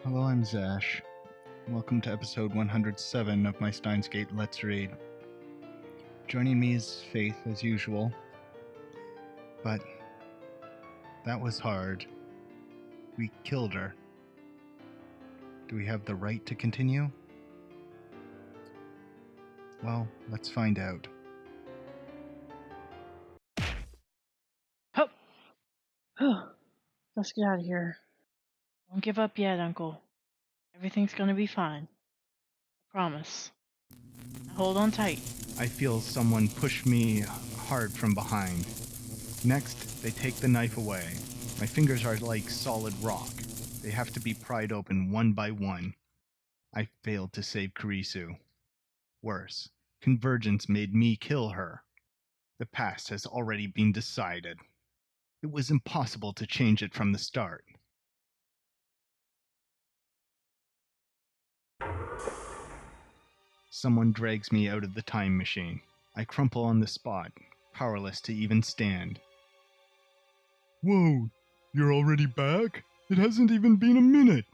Hello, I'm Zash. Welcome to episode 107 of my Steins Let's Read. Joining me is Faith as usual, but that was hard. We killed her. Do we have the right to continue? Well, let's find out. Let's get out of here. Don't give up yet, Uncle. Everything's gonna be fine. I promise. Hold on tight. I feel someone push me hard from behind. Next, they take the knife away. My fingers are like solid rock. They have to be pried open one by one. I failed to save Kurisu. Worse, Convergence made me kill her. The past has already been decided. It was impossible to change it from the start. Someone drags me out of the time machine. I crumple on the spot, powerless to even stand. Whoa, you're already back? It hasn't even been a minute.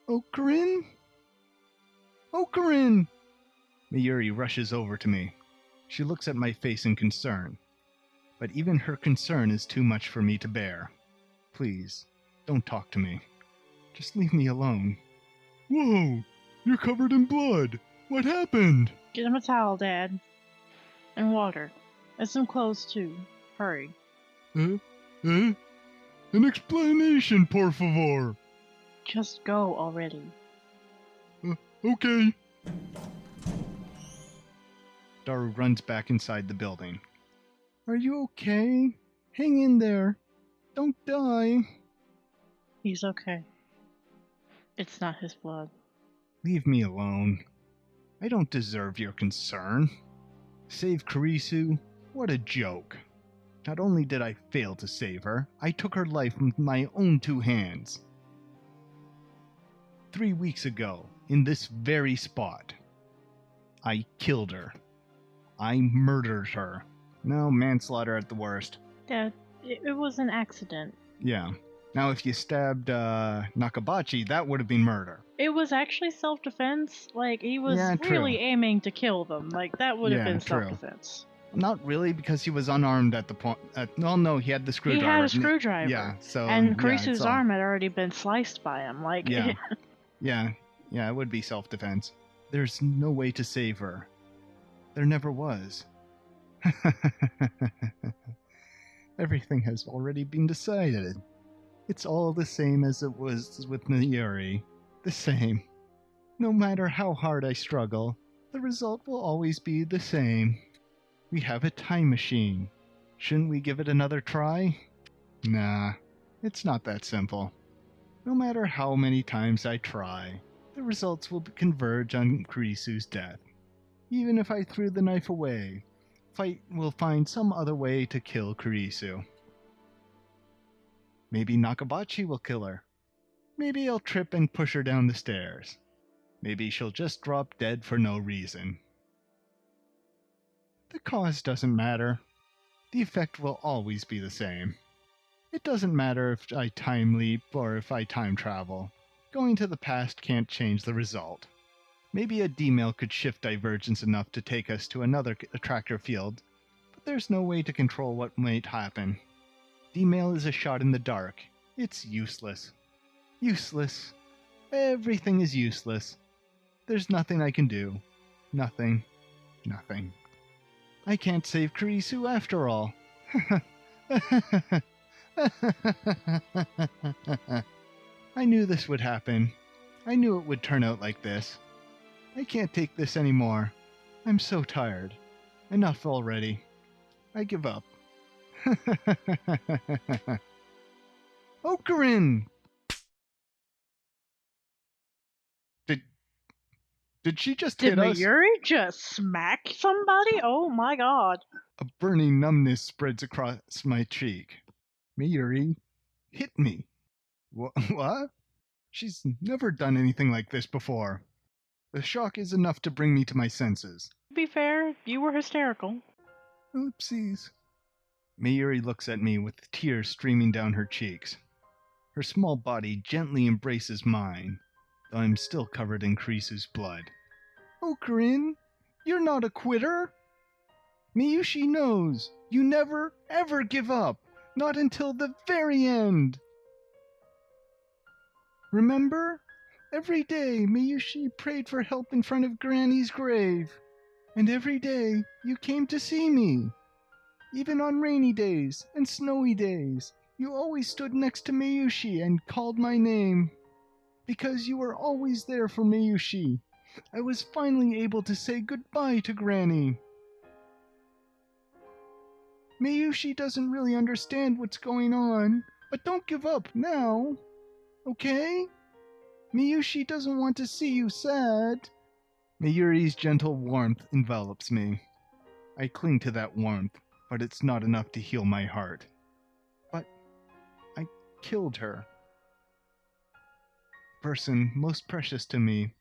Okarin? Okarin! Mayuri rushes over to me. She looks at my face in concern. But even her concern is too much for me to bear. Please, don't talk to me. Just leave me alone. Whoa! You're covered in blood! What happened? Get him a towel, Dad. And water. And some clothes, too. Hurry. An explanation, por favor! Just go already. Okay. Daru runs back inside the building. Are you okay? Hang in there. Don't die. He's okay. It's not his blood. Leave me alone. I don't deserve your concern. Save Kurisu? What a joke. Not only did I fail to save her, I took her life with my own two hands. 3 weeks ago, in this very spot, I killed her. I murdered her. No, manslaughter at the worst. Dad, it was an accident. Yeah. Now, if you stabbed Nakabachi, that would have been murder. It was actually self-defense. Like, he was true. really aiming to kill them. Like, that would have been true. self-defense. Not really, because he was unarmed at the point. Well, no, he had the screwdriver. He had a screwdriver. Yeah, so. And Kurisu's arm had already been sliced by him. Like. Yeah, it would be self-defense. There's no way to save her. There never was. Everything has already been decided. It's all the same as it was with Mayuri. The same. No matter how hard I struggle, the result will always be the same. We have a time machine. Shouldn't we give it another try? Nah, it's not that simple. No matter how many times I try, the results will converge on Kurisu's death. Even if I threw the knife away, Fight will find some other way to kill Kurisu. Maybe Nakabachi will kill her. Maybe he'll trip and push her down the stairs. Maybe she'll just drop dead for no reason. The cause doesn't matter. The effect will always be the same. It doesn't matter if I time leap or if I time travel. Going to the past can't change the result. Maybe a D-mail could shift divergence enough to take us to another attractor field, but there's no way to control what might happen. D-mail is a shot in the dark. It's useless. Useless. Everything is useless. There's nothing I can do. Nothing. Nothing. I can't save Kurisu after all. I knew this would happen. I knew it would turn out like this. I can't take this anymore. I'm so tired. Enough already. I give up. Okarin! Did she just hit us? Did Mayuri just smack somebody? Oh my god. A burning numbness spreads across my cheek. Mayuri hit me. What? She's never done anything like this before. The shock is enough to bring me to my senses. To be fair, you were hysterical. Oopsies. Mayuri looks at me with tears streaming down her cheeks. Her small body gently embraces mine, though I'm still covered in Krisu's blood. Oh, Corinne, you're not a quitter. Miyushi knows you never, ever give up, not until the very end. Remember? Every day Miyushi prayed for help in front of Granny's grave. And every day you came to see me. Even on rainy days and snowy days, you always stood next to Miyushi and called my name. Because you were always there for Miyushi, I was finally able to say goodbye to Granny. Miyushi doesn't really understand what's going on, but don't give up now, okay? Miyushi doesn't want to see you sad. Mayuri's gentle warmth envelops me. I cling to that warmth, but it's not enough to heal my heart. But I killed her. The person most precious to me,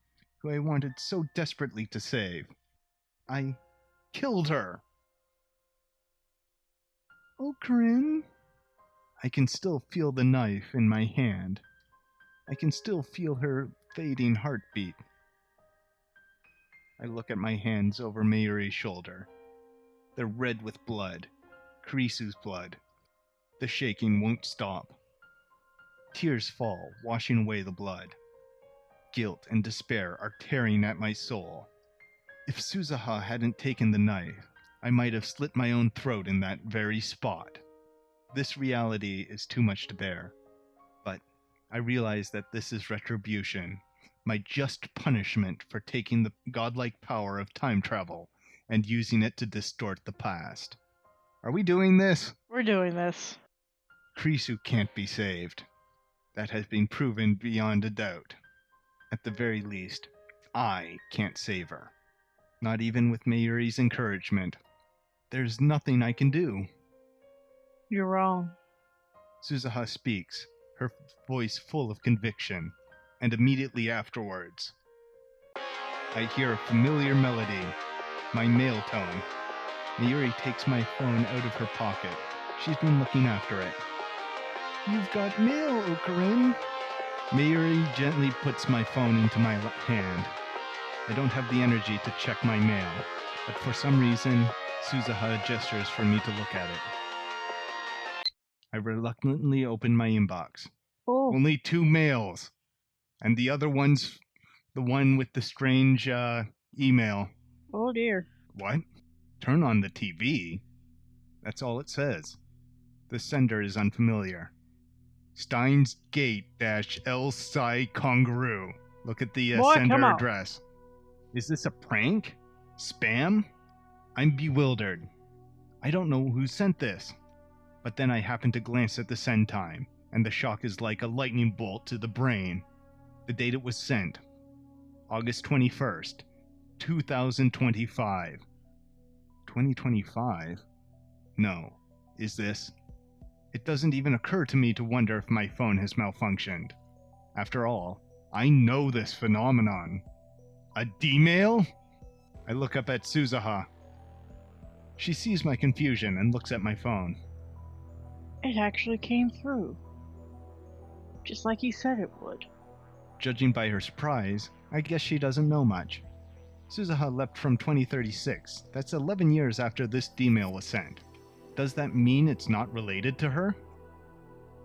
who I wanted so desperately to save. I killed her. Oh, Corinne. I can still feel the knife in my hand. I can still feel her fading heartbeat. I look at my hands over Mayuri's shoulder. They're red with blood. Krisu's blood. The shaking won't stop. Tears fall, washing away the blood. Guilt and despair are tearing at my soul. If Suzuha hadn't taken the knife, I might have slit my own throat in that very spot. This reality is too much to bear. But I realize that this is retribution, my just punishment for taking the godlike power of time travel and using it to distort the past. Are we doing this? We're doing this. Krisu can't be saved. That has been proven beyond a doubt. At the very least, I can't save her. Not even with Mayuri's encouragement. There's nothing I can do. You're wrong. Suzuha speaks, her voice full of conviction, and immediately afterwards, I hear a familiar melody, my male tone. Mayuri takes my phone out of her pocket. She's been looking after it. You've got mail, Okarin. Mayuri gently puts my phone into my hand. I don't have the energy to check my mail, but for some reason, Suzuha gestures for me to look at it. I reluctantly open my inbox. Oh. Only 2 mails. And the other one's the one with the strange email. Oh dear. What? Turn on the TV? That's all it says. The sender is unfamiliar. Steins Gate -L Psi Kangaroo. Look at the Boy, sender come on. address. Is this a prank? Spam? I'm bewildered. I don't know who sent this. But then I happen to glance at the send time, and the shock is like a lightning bolt to the brain. The date it was sent. August 21st, 2025. 2025? No. Is this? It doesn't even occur to me to wonder if my phone has malfunctioned. After all, I know this phenomenon. A D-mail? I look up at Suzuha. She sees my confusion and looks at my phone. It actually came through. Just like you said it would. Judging by her surprise, I guess she doesn't know much. Suzuha leapt from 2036. That's 11 years after this D-mail was sent. Does that mean it's not related to her?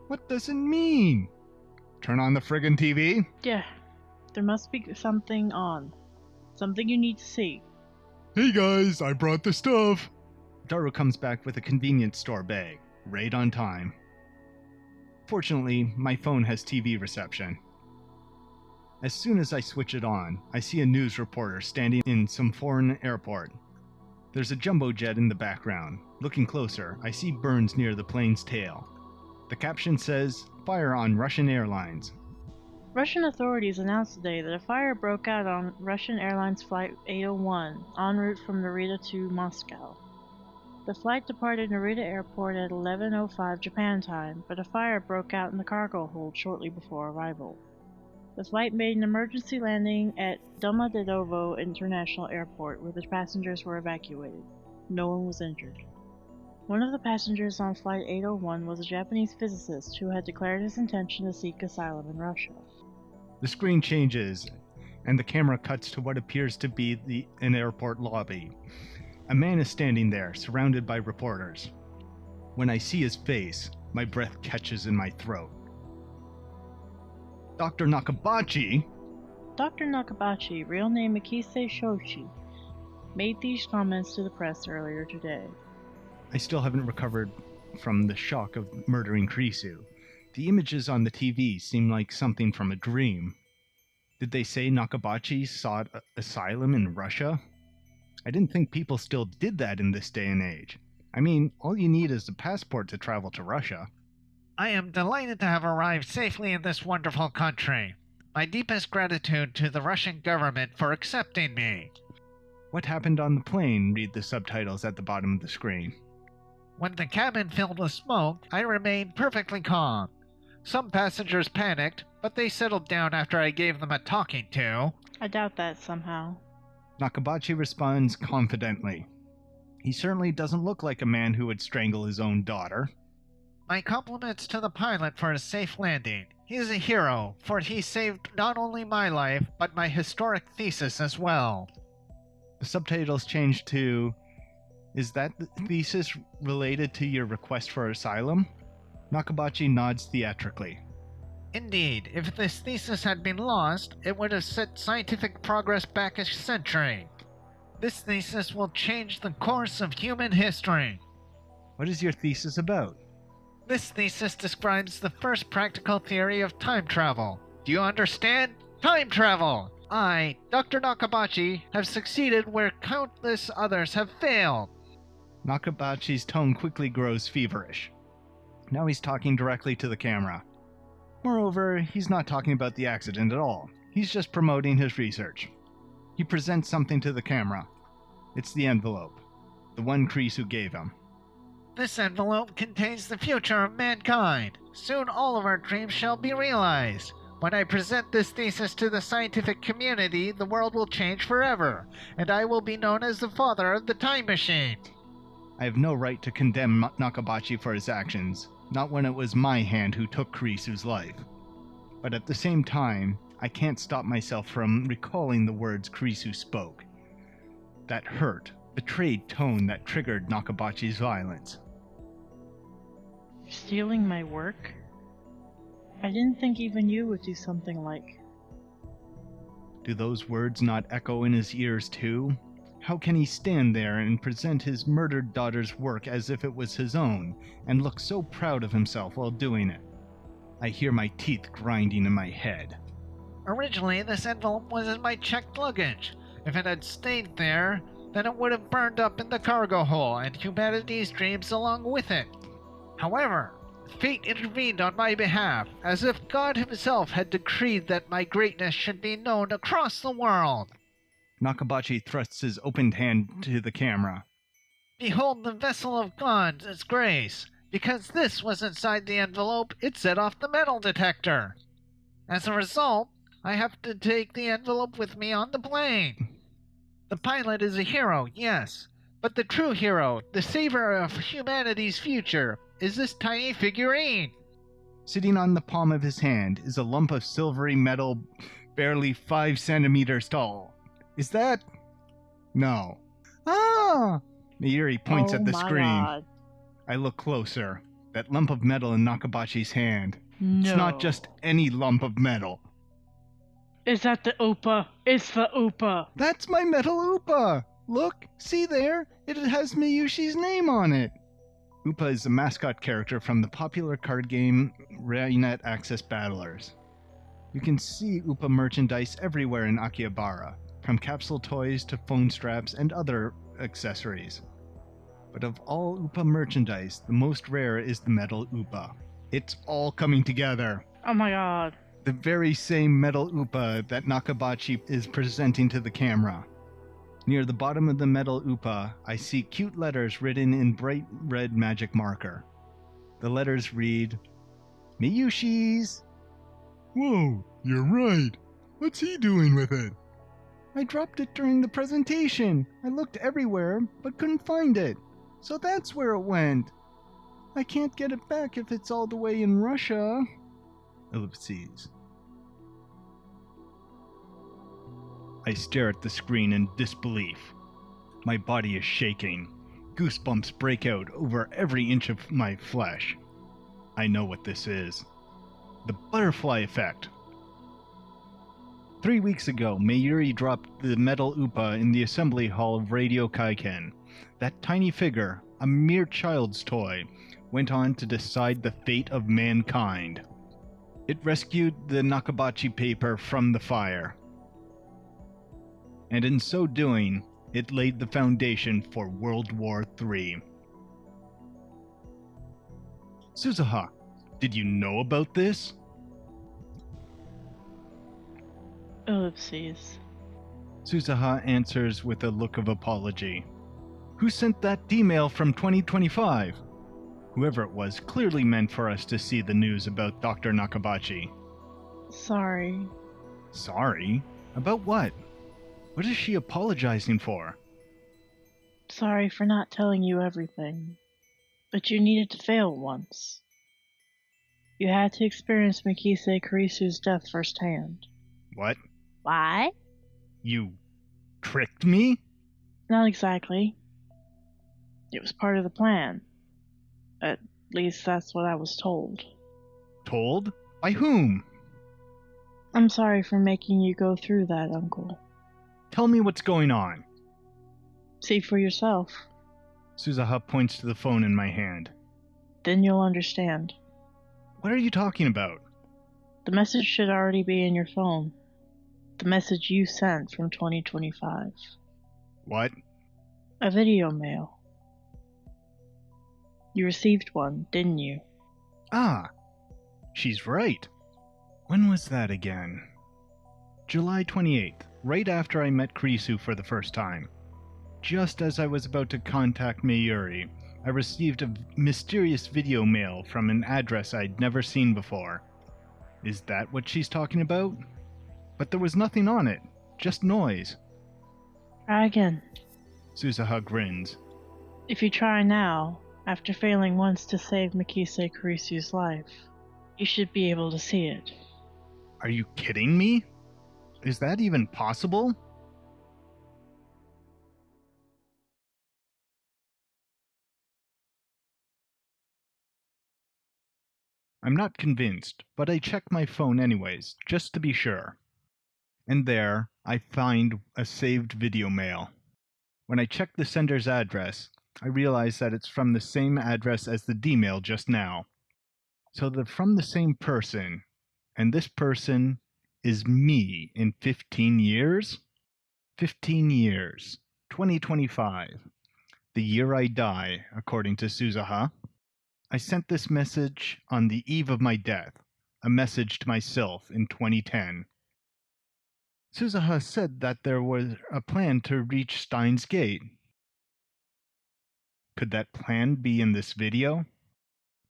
What does it mean? Turn on the friggin' TV? Yeah. There must be something on. Something you need to see. Hey guys, I brought the stuff. Daru comes back with a convenience store bag, right on time. Fortunately, my phone has TV reception. As soon as I switch it on, I see a news reporter standing in some foreign airport. There's a jumbo jet in the background. Looking closer, I see burns near the plane's tail. The caption says, "Fire on Russian Airlines." Russian authorities announced today that a fire broke out on Russian Airlines Flight 801, en route from Narita to Moscow. The flight departed Narita Airport at 11:05 Japan time, but a fire broke out in the cargo hold shortly before arrival. The flight made an emergency landing at Domodedovo International Airport, where the passengers were evacuated. No one was injured. One of the passengers on Flight 801 was a Japanese physicist who had declared his intention to seek asylum in Russia. The screen changes, and the camera cuts to what appears to be an airport lobby. A man is standing there, surrounded by reporters. When I see his face, my breath catches in my throat. Dr. Nakabachi? Dr. Nakabachi, real name Akise Shoshi, made these comments to the press earlier today. I still haven't recovered from the shock of murdering Krisu. The images on the TV seem like something from a dream. Did they say Nakabachi sought asylum in Russia? I didn't think people still did that in this day and age. I mean, all you need is a passport to travel to Russia. I am delighted to have arrived safely in this wonderful country. My deepest gratitude to the Russian government for accepting me. What happened on the plane? Read the subtitles at the bottom of the screen. When the cabin filled with smoke, I remained perfectly calm. Some passengers panicked, but they settled down after I gave them a talking to. I doubt that somehow. Nakabachi responds confidently. He certainly doesn't look like a man who would strangle his own daughter. My compliments to the pilot for his safe landing. He is a hero, for he saved not only my life, but my historic thesis as well. The subtitles change to, is that the thesis related to your request for asylum? Nakabachi nods theatrically. Indeed, if this thesis had been lost, it would have set scientific progress back a century. This thesis will change the course of human history. What is your thesis about? This thesis describes the first practical theory of time travel. Do you understand? Time travel! I, Dr. Nakabachi, have succeeded where countless others have failed. Nakabachi's tone quickly grows feverish. Now he's talking directly to the camera. Moreover, he's not talking about the accident at all. He's just promoting his research. He presents something to the camera. It's the envelope. The one Krisu gave him. This envelope contains the future of mankind. Soon all of our dreams shall be realized. When I present this thesis to the scientific community, the world will change forever, and I will be known as the father of the time machine. I have no right to condemn Nakabachi for his actions, not when it was my hand who took Kurisu's life. But at the same time, I can't stop myself from recalling the words Kurisu spoke. That hurt, betrayed tone that triggered Nakabachi's violence. Stealing my work? I didn't think even you would do something like. Do those words not echo in his ears too? How can he stand there and present his murdered daughter's work as if it was his own, and look so proud of himself while doing it? I hear my teeth grinding in my head. Originally, this envelope was in my checked luggage. If it had stayed there, then it would have burned up in the cargo hold and humanity's dreams along with it. However, fate intervened on my behalf, as if God himself had decreed that my greatness should be known across the world. Nakabachi thrusts his opened hand to the camera. Behold the vessel of God's grace. Because this was inside the envelope, it set off the metal detector. As a result, I have to take the envelope with me on the plane. The pilot is a hero, yes, but the true hero, the savior of humanity's future, is this tiny figurine. Sitting on the palm of his hand is a lump of silvery metal barely 5 centimeters tall. Is that? No. Ah! Mayuri points at the screen. God. I look closer. That lump of metal in Nakabachi's hand. No. It's not just any lump of metal. Is that the Upa? It's the Upa! That's my metal Upa! Look, see there? It has Miyushi's name on it. Upa is a mascot character from the popular card game Rainet Access Battlers. You can see Upa merchandise everywhere in Akihabara, from capsule toys to phone straps and other accessories. But of all Upa merchandise, the most rare is the metal Upa. It's all coming together. Oh my god. The very same metal Upa that Nakabachi is presenting to the camera. Near the bottom of the metal Upa, I see cute letters written in bright red magic marker. The letters read, Miyushi's! Whoa, you're right. What's he doing with it? I dropped it during the presentation. I looked everywhere, but couldn't find it. So that's where it went. I can't get it back if it's all the way in Russia. Ellipses. I stare at the screen in disbelief. My body is shaking. Goosebumps break out over every inch of my flesh. I know what this is. The butterfly effect. 3 weeks ago, Mayuri dropped the metal Upa in the assembly hall of Radio Kaiken. That tiny figure, a mere child's toy, went on to decide the fate of mankind. It rescued the Nakabachi paper from the fire. And in so doing, it laid the foundation for World War III. Suzuha, did you know about this? Ellipses. Suzuha answers with a look of apology. Who sent that email from 2025? Whoever it was clearly meant for us to see the news about Dr. Nakabachi. Sorry. Sorry? About what? What is she apologizing for? Sorry for not telling you everything. But you needed to fail once. You had to experience Mikise Kurisu's death firsthand. What? Why? You tricked me? Not exactly. It was part of the plan. At least that's what I was told. Told? By whom? I'm sorry for making you go through that, Uncle. Tell me what's going on. See for yourself. Suzuha points to the phone in my hand. Then you'll understand. What are you talking about? The message should already be in your phone. The message you sent from 2025. What? A video mail. You received one, didn't you? Ah, she's right. When was that again? July 28th, right after I met Kurisu for the first time. Just as I was about to contact Mayuri, I received a mysterious video mail from an address I'd never seen before. Is that what she's talking about? But there was nothing on it, just noise. Try again. Suzuha grins. If you try now, after failing once to save Mikise Kurisu's life, you should be able to see it. Are you kidding me? Is that even possible? I'm not convinced, but I check my phone anyways, just to be sure. And there, I find a saved video mail. When I check the sender's address, I realize that it's from the same address as the D-mail just now. So they're from the same person, and this person is me in 15 years? 15 years. 2025. The year I die, according to Suzuha. I sent this message on the eve of my death, a message to myself in 2010. Suzuha said that there was a plan to reach Steins Gate. Could that plan be in this video?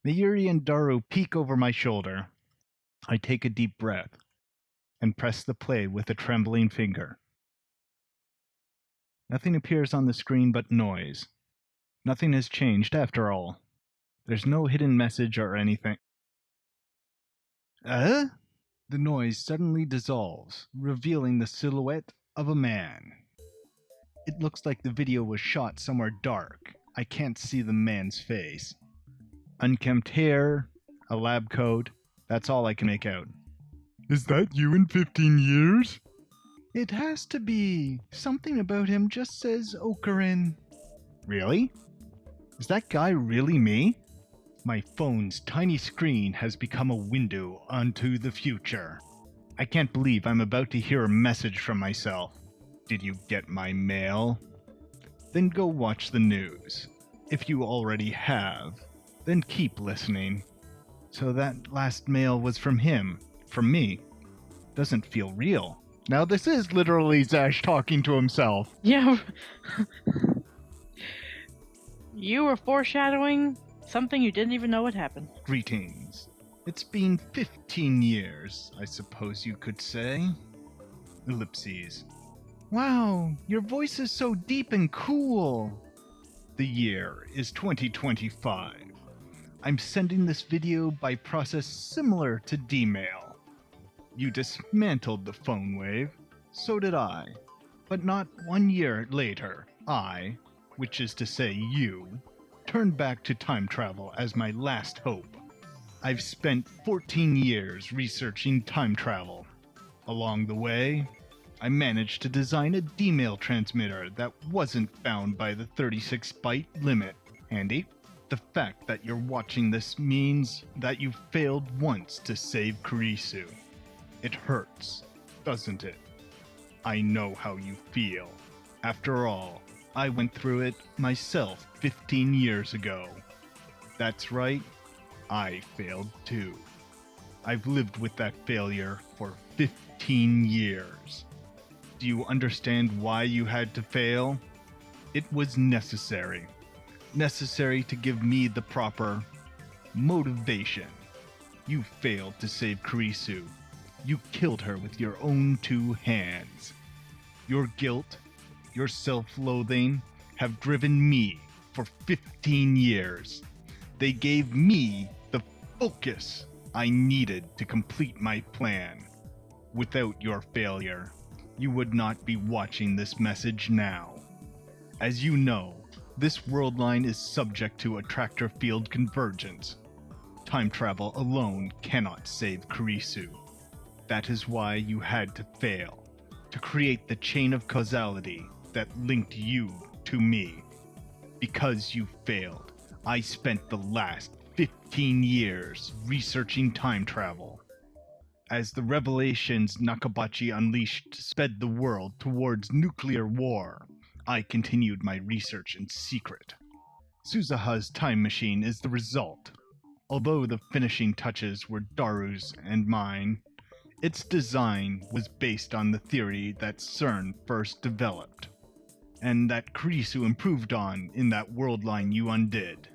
Mayuri and Daru peek over my shoulder. I take a deep breath and press the play with a trembling finger. Nothing appears on the screen but noise. Nothing has changed after all. There's no hidden message or anything. The noise suddenly dissolves, revealing the silhouette of a man. It looks like the video was shot somewhere dark. I can't see the man's face. Unkempt hair, a lab coat, that's all I can make out. Is that you in 15 years? It has to be. Something about him just says Okarin. Really? Is that guy really me? My phone's tiny screen has become a window onto the future. I can't believe I'm about to hear a message from myself. Did you get my mail? Then go watch the news. If you already have, then keep listening. So that last mail was from him, from me. Doesn't feel real. Now this is literally Zash talking to himself. Yeah. You were foreshadowing something you didn't even know would happen. Greetings. It's been 15 years, I suppose you could say. Ellipses. Wow, your voice is so deep and cool. The year is 2025. I'm sending this video by process similar to D-mail. You dismantled the phone wave, so did I. But not 1 year later, I, which is to say you, turned back to time travel as my last hope. I've spent 14 years researching time travel. Along the way, I managed to design a D-mail transmitter that wasn't bound by the 36-byte limit. Handy? The fact that you're watching this means that you failed once to save Kurisu. It hurts, doesn't it? I know how you feel. After all, I went through it myself 15 years ago. That's right, I failed too. I've lived with that failure for 15 years. Do you understand why you had to fail? It was necessary. Necessary to give me the proper motivation. You failed to save Kurisu. You killed her with your own 2 hands. Your guilt, your self-loathing have driven me for 15 years. They gave me the focus I needed to complete my plan. Without your failure, you would not be watching this message now. As you know, this world line is subject to attractor field convergence. Time travel alone cannot save Kurisu. That is why you had to fail, to create the chain of causality that linked you to me. Because you failed, I spent the last 15 years researching time travel. As the revelations Nakabachi unleashed sped the world towards nuclear war, I continued my research in secret. Suzuha's time machine is the result. Although the finishing touches were Daru's and mine, its design was based on the theory that CERN first developed, and that Kurisu improved on in that world line you undid.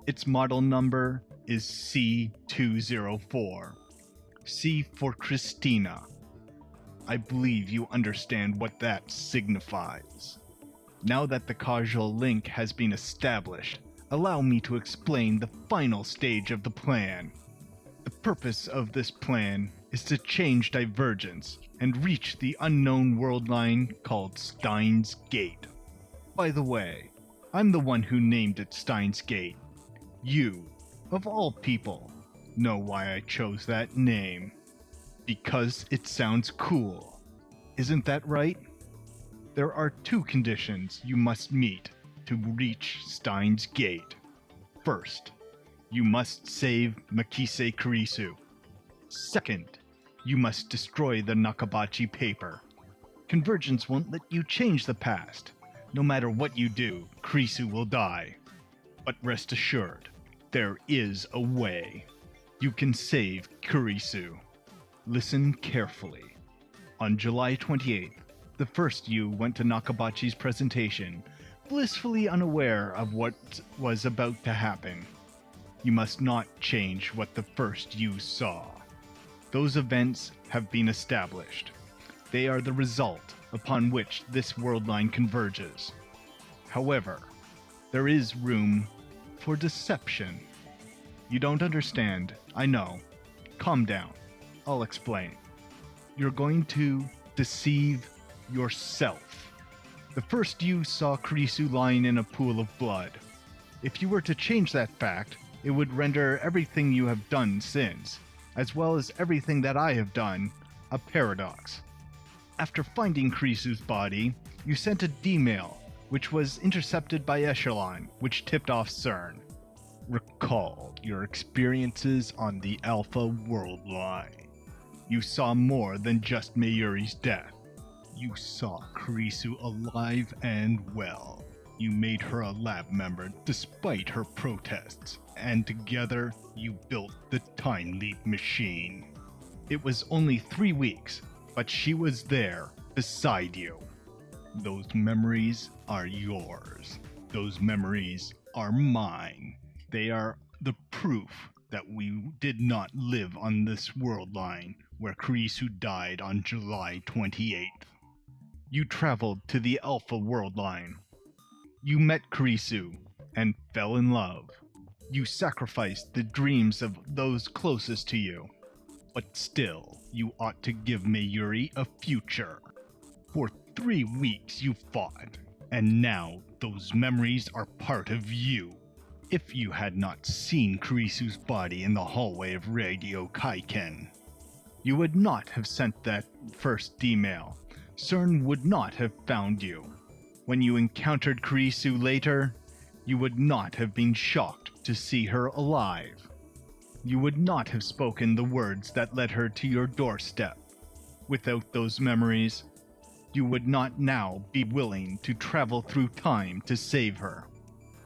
Its model number is C204. C for Christina. I believe you understand what that signifies. Now that the causal link has been established, allow me to explain the final stage of the plan. The purpose of this plan is to change divergence and reach the unknown world line called Steins Gate. By the way, I'm the one who named it Steins Gate. You, of all people, know why I chose that name. Because it sounds cool. Isn't that right? There are 2 conditions you must meet to reach Steins Gate. First, you must save Makise Kurisu. Second, you must destroy the Nakabachi paper. Convergence won't let you change the past. No matter what you do, Kurisu will die. But rest assured, there is a way. You can save Kurisu. Listen carefully. On July 28th, the first you went to Nakabachi's presentation, blissfully unaware of what was about to happen. You must not change what the first you saw. Those events have been established. They are the result upon which this world line converges. However, there is room for deception. You don't understand, I know. Calm down. I'll explain. You're going to deceive yourself. The first you saw Kurisu lying in a pool of blood. If you were to change that fact, it would render everything you have done since, as well as everything that I have done, a paradox. After finding Kurisu's body, you sent a D-mail, which was intercepted by Echelon, which tipped off CERN. Recall your experiences on the Alpha World Line. You saw more than just Mayuri's death. You saw Kurisu alive and well. You made her a lab member despite her protests, and together you built the Time Leap machine. It was only 3 weeks, but she was there, beside you. Those memories are yours. Those memories are mine. They are the proof that we did not live on this world line where Kurisu died on July 28th. You traveled to the Alpha world line. You met Kurisu and fell in love. You sacrificed the dreams of those closest to you. But still, you ought to give Mayuri a future. For 3 weeks you fought, and now those memories are part of you. If you had not seen Kurisu's body in the hallway of Radio Kaiken, you would not have sent that first email. CERN would not have found you. When you encountered Kurisu later, you would not have been shocked to see her alive. You would not have spoken the words that led her to your doorstep. Without those memories, you would not now be willing to travel through time to save her.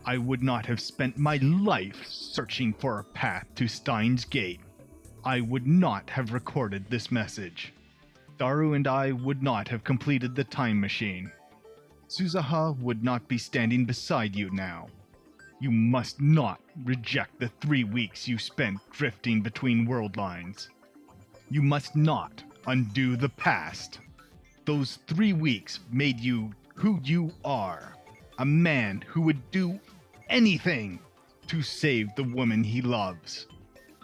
I would not have spent my life searching for a path to Steins Gate. I would not have recorded this message. Daru and I would not have completed the time machine. Suzuha would not be standing beside you now. You must not reject the 3 weeks you spent drifting between world lines. You must not undo the past. Those 3 weeks made you who you are. A man who would do anything to save the woman he loves.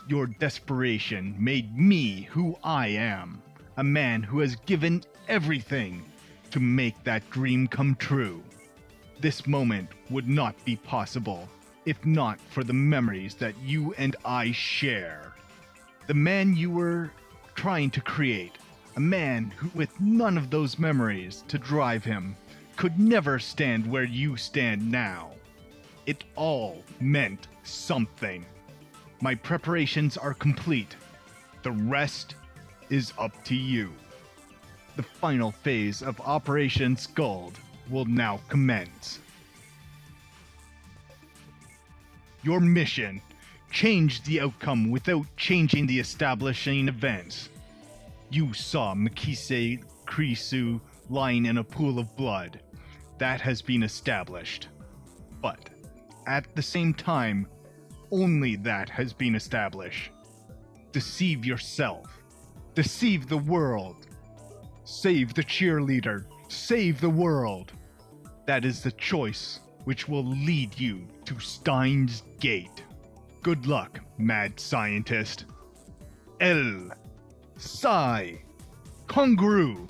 Your desperation made me who I am. A man who has given everything to make that dream come true. This moment would not be possible if not for the memories that you and I share. The man you were trying to create, a man who, with none of those memories to drive him, could never stand where you stand now. It all meant something. My preparations are complete. The rest is up to you. The final phase of Operation Scald will now commence. Your mission: change the outcome without changing the establishing events. You saw Mikise Kurisu lying in a pool of blood. That has been established. But at the same time, only that has been established. Deceive yourself. Deceive the world. Save the cheerleader. Save the world. That is the choice which will lead you to Steins Gate. Good luck, mad scientist. El Sai Konguru.